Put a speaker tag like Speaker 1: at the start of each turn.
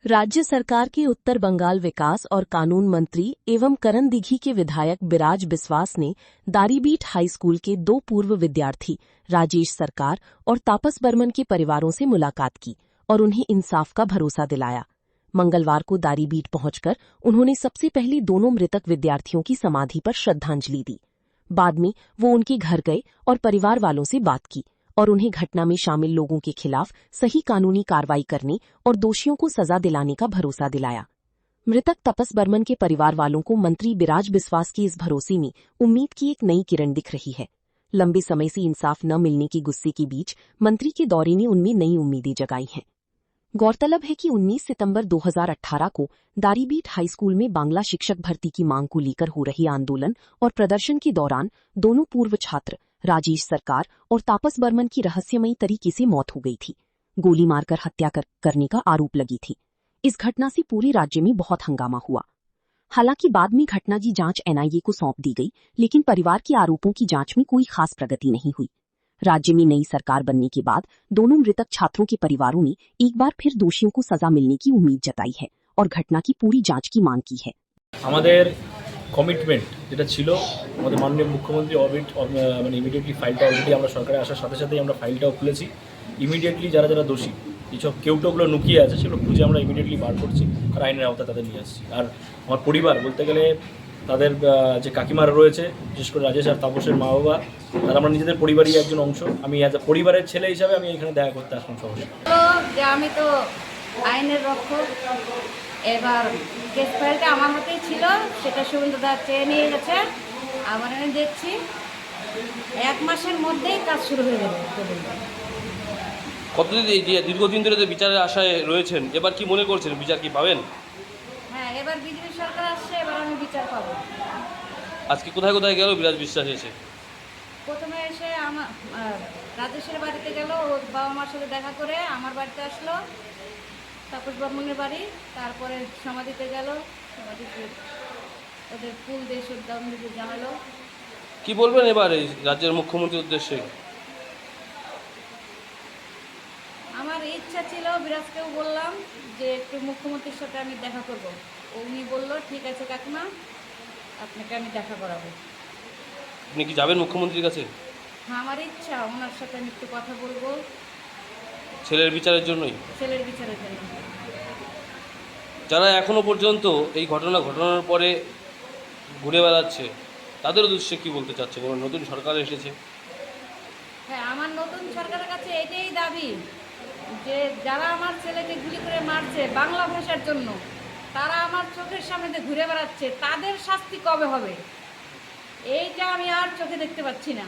Speaker 1: राज्य सरकार के उत्तर बंगाल विकास और कानून मंत्री एवं करणदीघी के विधायक बिराज बिस्वास ने दारीबीट हाई स्कूल के 2 पूर्व विद्यार्थी राजेश सरकार और तापस बर्मन के परिवारों से मुलाकात की और उन्हें इंसाफ का भरोसा दिलाया। मंगलवार को दारीबीट पहुंचकर उन्होंने सबसे पहले दोनों मृतक विद्यार्थियों की समाधि पर श्रद्धांजलि दी। बाद में वो उनके घर गए और परिवार वालों से बात की और उन्हें घटना में शामिल लोगों के खिलाफ सही कानूनी कार्रवाई करने और दोषियों को सजा दिलाने का भरोसा दिलाया। मृतक तपस बर्मन के परिवार वालों को मंत्री बिराज बिस्वास के इस भरोसे में उम्मीद की एक नई किरण दिख रही है। लंबे समय से इंसाफ न मिलने के गुस्से के बीच मंत्री के दौरे ने उनमें नई उम्मीदें जगाई हैं। गौरतलब है कि 19 सितंबर 2018 को दारीबीट हाई स्कूल में बांग्ला शिक्षक भर्ती की मांग को लेकर हो रही आंदोलन और प्रदर्शन के दौरान दोनों पूर्व छात्र राजेश सरकार और तापस बर्मन की रहस्यमयी तरीके से मौत हो गई थी। गोली मारकर हत्या करने का आरोप लगी थी। इस घटना से पूरे राज्य में बहुत हंगामा हुआ। हालांकि बाद में घटना की जांच एनआईए को सौंप दी गई, लेकिन परिवार के आरोपों की जांच में कोई खास प्रगति नहीं हुई। राज्य में नई सरकार बनने के बाद दोनों मृतक छात्रों के परिवारों ने एक बार फिर दोषियों को सजा मिलने की उम्मीद जताई है और घटना की पूरी जांच की मांग की है।
Speaker 2: हमारे कमिटमेंट যেটা ছিল আমাদের মাননীয় মুখ্যমন্ত্রী মানে ইমিডিয়েটলি ফাইলটা অলরেডি আমরা সরকারে আসার সাথে সাথেই আমরা ফাইলটাও খুলেছি। ইমিডিয়েটলি যারা যারা দোষী এইসব কেউটোগুলো লুকিয়ে আছে সেগুলো খুঁজে আমরা ইমিডিয়েটলি বার করছি আর আইনের আওতায় তাদের নিয়ে আসছি। আর আমার পরিবার বলতে গেলে তাদের যে কাকিমারা রয়েছে, বিশেষ করে রাজেশ আর তাপসের মা বাবা, তারা আমরা নিজেদের পরিবারই একজন অংশ। আমি অ্যাজ এ পরিবারের ছেলে হিসাবে আমি এখানে দেখা করতে আসলাম সহজে।
Speaker 3: আমি তো আইনের রক্ষক, এবার কেস ফাইলটা আমার হাতেই ছিল, সেটা শুভেন্দুদা চেয়ে নিয়ে গেছে। আবার আমি দেখছি 1 মাসের মধ্যেই কাজ শুরু হয়ে যাবে।
Speaker 4: কতদিন দীর্ঘদিন ধরে বিচারের আশায় রয়েছেন, এবার কি মনে করছেন বিচার কি পাবেন?
Speaker 3: হ্যাঁ, এবার বিজেপি সরকার আসছে, এবার আমি বিচার পাবো।
Speaker 4: আজকে কোথায় কোথায় গেল বিরাজ বিশ্বাস এসে?
Speaker 3: প্রথমে এসে আমার রাজেশের বাড়িতে গেল, ওর বাবা মার সাথে দেখা করে আমার বাড়িতে আসলো, তাপস বর্মনের বাড়ি। তারপরে সমাধিতে গেল, সমাধিতে ওদের ফুল দিয়ে শ্রদ্ধাঞ্জলি জানালো।
Speaker 4: কি বলবেন এবার এই রাজ্যের মুখ্যমন্ত্রীর উদ্দেশ্যে?
Speaker 3: আমার ইচ্ছা ছিল, বিরাজকেও বললাম যে একটু মুখ্যমন্ত্রীর সাথে আমি দেখা করব। উনি বললো ঠিক আছে কাকিমা, আপনাকে আমি দেখা করাবো।
Speaker 4: আপনি কি যাবেন মুখ্যমন্ত্রীর কাছে?
Speaker 3: হ্যাঁ, আমার ইচ্ছা ওনার সাথে আমি একটু কথা বলবো,
Speaker 4: ছেলের বিচারের জন্যই।
Speaker 3: ছেলের বিচারের জন্য।
Speaker 4: যারা এখনো পর্যন্ত এই ঘটনার পরে ঘুরে বেড়াচ্ছে তাদের উদ্দেশ্যে কি বলতে চাচ্ছেন? এবার নতুন সরকার এসেছে।
Speaker 3: হ্যাঁ, আমার নতুন সরকারের কাছে এটাই দাবি যে যারা আমার ছেলেকে গুলি করে মারছে বাংলা ভাষার জন্য, তারা আমার চোখের সামনে ঘুরে বেড়াচ্ছে, তাদের শাস্তি কবে হবে এইটা আমি আর চোখে দেখতে পাচ্ছি না।